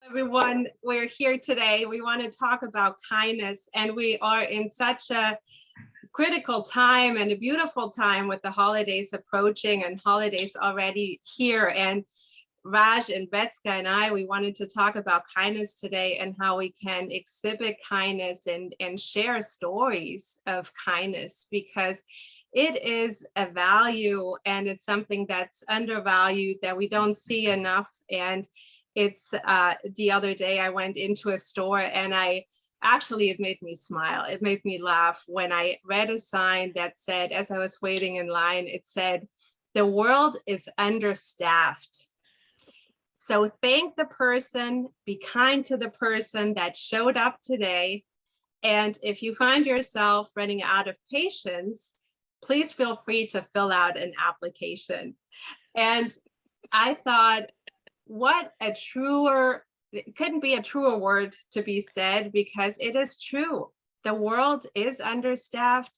Everyone, we're here today. We want to talk about kindness, and we are in such a critical time and a beautiful time with the holidays approaching and holidays already here. And Raj and Betska and we wanted to talk about kindness today and how we can exhibit kindness and share stories of kindness, because it is a value and it's something that's undervalued that we don't see enough. And it's the other day I went into a store and it made me smile. It made me laugh when I read a sign that said, as I was waiting in line, it said, "The world is understaffed." So thank the person, be kind to the person that showed up today. And if you find yourself running out of patience, please feel free to fill out an application. And I thought, it couldn't be a truer word to be said, because it is true. The world is understaffed.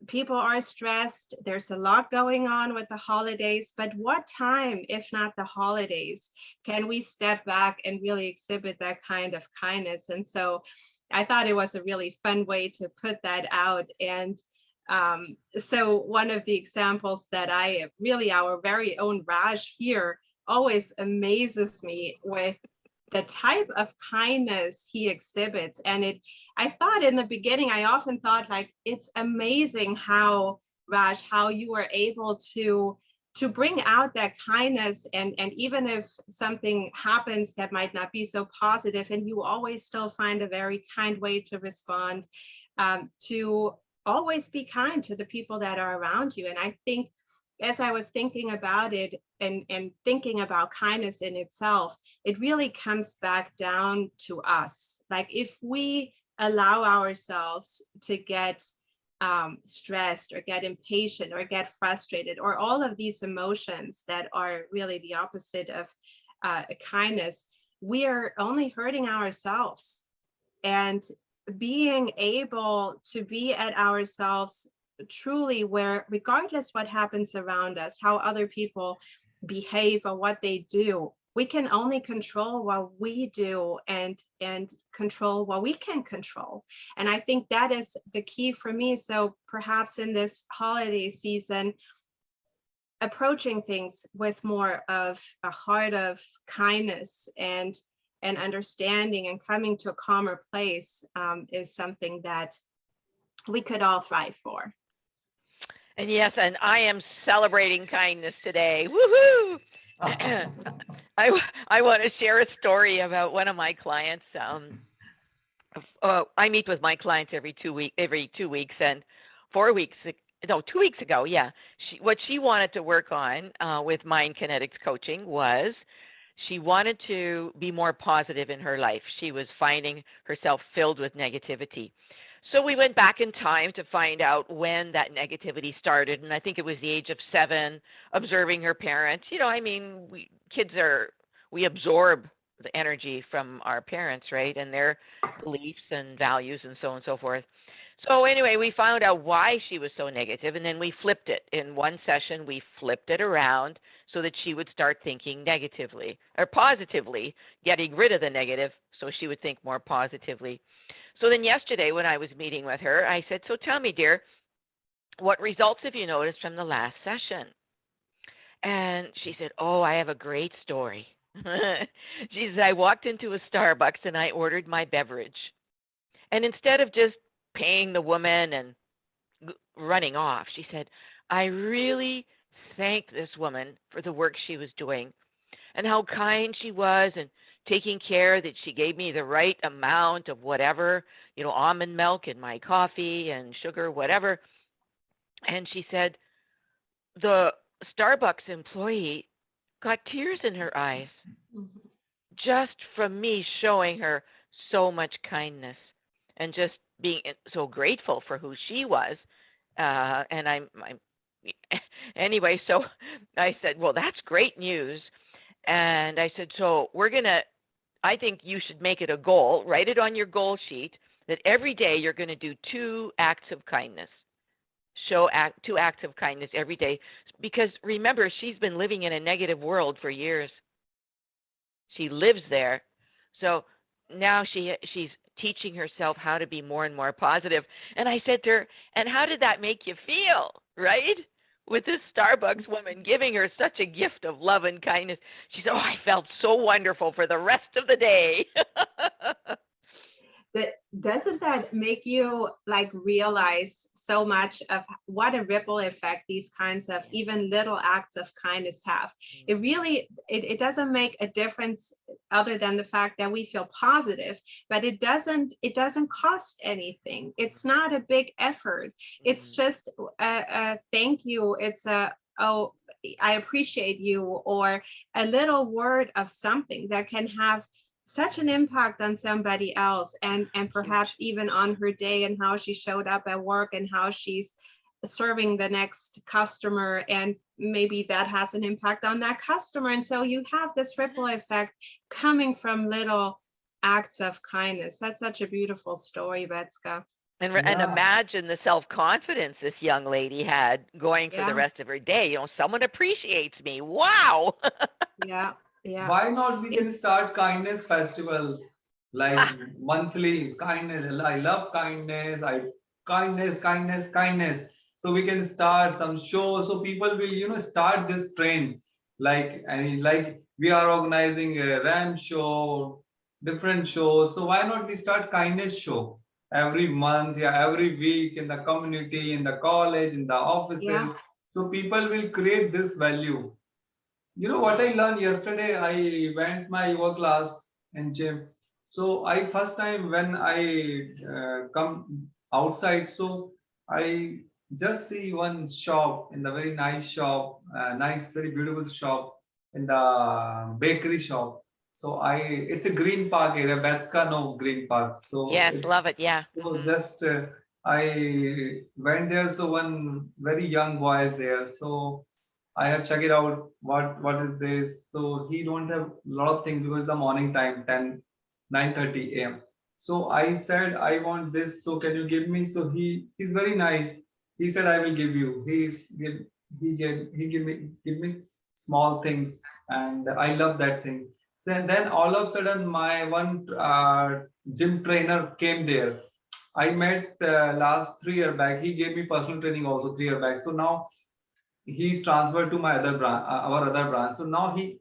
People are stressed. There's a lot going on with the holidays, but what time, if not the holidays, can we step back and really exhibit that kind of kindness? And so I thought it was a really fun way to put that out. And so one of the examples that our very own Raj here always amazes me with the type of kindness he exhibits. And I thought in the beginning, I often thought, like, it's amazing how, Raj, how you were able to bring out that kindness, and even if something happens that might not be so positive, and you always still find a very kind way to respond, to always be kind to the people that are around you. And I think, as I was thinking about it and thinking about kindness in itself, it really comes back down to us. Like, if we allow ourselves to get stressed or get impatient or get frustrated, or all of these emotions that are really the opposite of kindness, we are only hurting ourselves. And being able to be at ourselves truly, where regardless what happens around us, how other people behave or what they do, we can only control what we do and control what we can control. And I think that is the key for me. So perhaps in this holiday season, approaching things with more of a heart of kindness and understanding and coming to a calmer place is something that we could all thrive for. And yes, and I am celebrating kindness today. Woohoo! I want to share a story about one of my clients. I meet with my clients every 2 weeks, and 2 weeks ago, what she wanted to work on with Mind Kinetics coaching was she wanted to be more positive in her life. She was finding herself filled with negativity. So we went back in time to find out when that negativity started. And I think it was the age of 7, observing her parents. We absorb the energy from our parents, right? And their beliefs and values and so on and so forth. So anyway, we found out why she was so negative. And then we flipped it. In one session, we flipped it around so that she would start thinking negatively or positively, getting rid of the negative so she would think more positively. So then yesterday when I was meeting with her, I said, "So tell me, dear, what results have you noticed from the last session?" And she said, "Oh, I have a great story." She said, "I walked into a Starbucks and I ordered my beverage. And instead of just paying the woman and running off," she said, "I really thanked this woman for the work she was doing and how kind she was, and taking care that she gave me the right amount of whatever, almond milk in my coffee and sugar, whatever." And she said the Starbucks employee got tears in her eyes just from me showing her so much kindness and just being so grateful for who she was. And I'm anyway, so I said, "Well, that's great news." And I said, "So I think you should make it a goal, write it on your goal sheet, that every day you're going to do 2 acts of kindness. Show 2 acts of kindness every day." Because remember, she's been living in a negative world for years. She lives there. So now she's teaching herself how to be more and more positive. And I said to her, and how did that make you feel, right? With this Starbucks woman giving her such a gift of love and kindness. She said, oh, I felt so wonderful for the rest of the day. Doesn't that make you like realize so much of what a ripple effect these kinds of even little acts of kindness have? It really, it doesn't make a difference other than the fact that we feel positive, but it doesn't cost anything. It's not a big effort. It's just a thank you. It's a, oh, I appreciate you, or a little word of something that can have such an impact on somebody else, and perhaps even on her day, and how she showed up at work, and how she's serving the next customer, and maybe that has an impact on that customer. And so you have this ripple effect coming from little acts of kindness. That's such a beautiful story, Betska. And Yeah. imagine the self-confidence this young lady had going for the rest of her day. You know, someone appreciates me. Wow. Yeah. Why not we can It's- start kindness festival, like monthly kindness. I love kindness. Kindness. So we can start some shows. So people will, start this trend. Like we are organizing a RAM show, different shows. So why not we start kindness show every month, yeah, every week, in the community, in the college, in the offices. Yeah. So people will create this value. You know what I learned yesterday? I went my yoga class in gym. So I first time when I come outside, so I just see one shop in the very nice shop, nice, very beautiful shop in the bakery shop. So it's a green park area, Betska no green park. So Yes, it's love it. Yeah. so just I went there. So one very young boy is there. So I have checked it out. What is this? So he don't have a lot of things because the morning time, 9:30 a.m. So I said I want this. So can you give me? So he's very nice. He said I will give you. He give me small things, and I love that thing. So then all of a sudden my one gym trainer came there. I met last 3 year back. He gave me personal training also 3 year back. So now he's transferred to my other branch, our other branch. So now he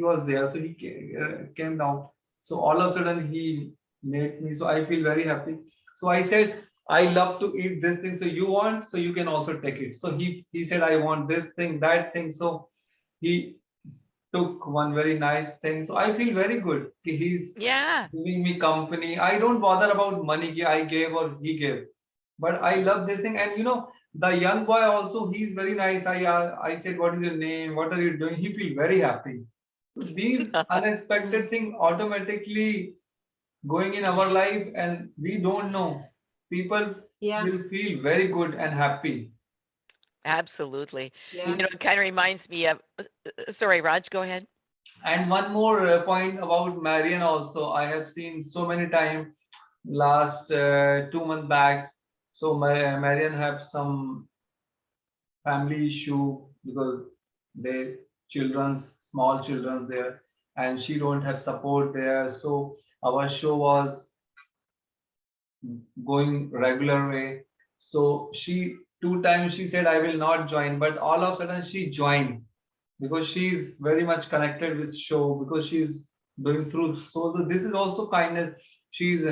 was there. So he came down. So all of a sudden he made me. So I feel very happy. So I said I love to eat this thing. So you want? So you can also take it. So he said I want this thing, that thing. So he took one very nice thing. So I feel very good. He's Yeah. giving me company. I don't bother about money I gave or he gave, but I love this thing. And the young boy also, he's very nice. I said, what is your name? What are you doing? He feel very happy. So these unexpected thing automatically going in our life, and we don't know. People Yeah. will feel very good and happy. Absolutely. Yeah. It kind of reminds me of, sorry, Raj, go ahead. And one more point about Marion also, I have seen so many times last 2 months back. So Marion have some family issue because they small children's there, and she don't have support there. So our show was going regular way. So she 2 times she said I will not join, but all of a sudden she joined because she's very much connected with show, because she's going through. So this is also kindness. She's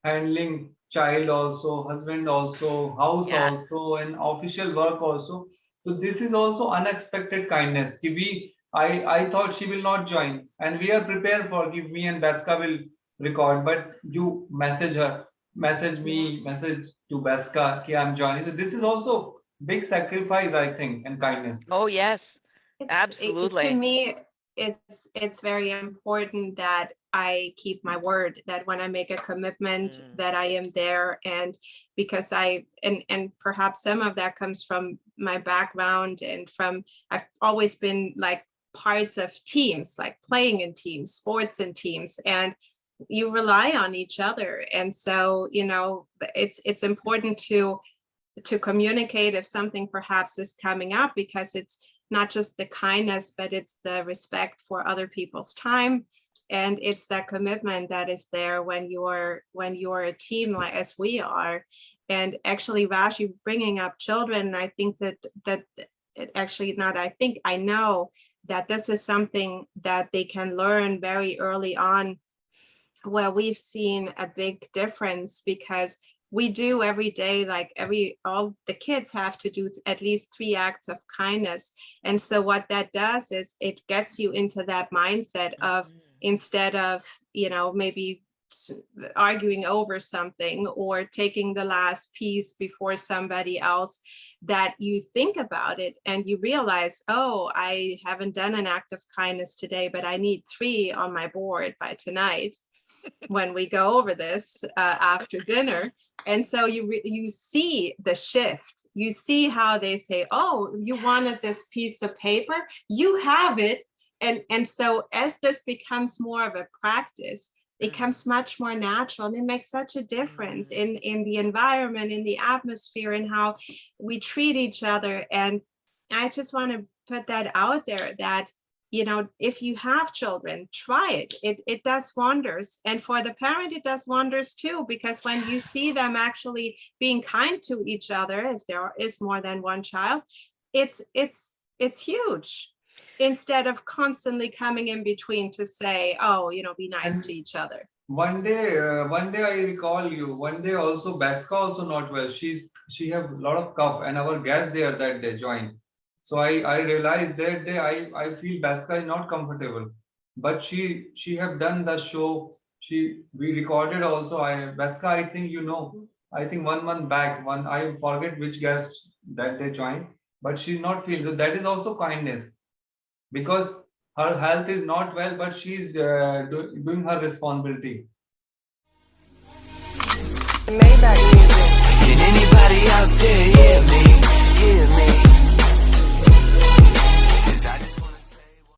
handling child also, husband also, house Yeah. also, and official work also. So this is also unexpected kindness. I thought she will not join, and we are prepared for give me and Betska will record, but you message me, message to Betska, okay, I'm joining. So this is also big sacrifice, I think, and kindness. Oh, yes. To Absolutely. me, it's very important that I keep my word, that when I make a commitment that I am there. And because and perhaps some of that comes from my background, and from I've always been like parts of teams, like playing in teams, sports and teams, and you rely on each other. And so it's important to communicate if something perhaps is coming up, because it's not just the kindness, but it's the respect for other people's time, And it's that commitment that is there when you're a team like as we are. And actually, Raj, you bringing up children, I think that it actually not, I know that this is something that they can learn very early on, where we've seen a big difference, because we do every day, like all the kids have to do at least 3 acts of kindness. And so what that does is it gets you into that mindset of, instead of, maybe arguing over something or taking the last piece before somebody else, that you think about it and you realize, oh, I haven't done an act of kindness today, but I need 3 on my board by tonight when we go over this after dinner. And so you see the shift. You see how they say, oh, you wanted this piece of paper, you have it. And so as this becomes more of a practice, it becomes much more natural, and it makes such a difference in the environment, in the atmosphere, and how we treat each other. And I just want to put that out there, that if you have children, try it. It does wonders. And for the parent, it does wonders too, because when you see them actually being kind to each other, if there is more than one child, it's huge. Instead of constantly coming in between to say, oh, be nice to each other. One day I recall you. One day also, Betska also not well. She have a lot of cough, and our guest there that day joined. So I realized that day I feel Betska is not comfortable, but she have done the show. We recorded also. Betska, I think I think 1 month back, I forget which guest that day joined, but she's not feeling. So that is also kindness, because her health is not well, but she's doing her responsibility. Maybach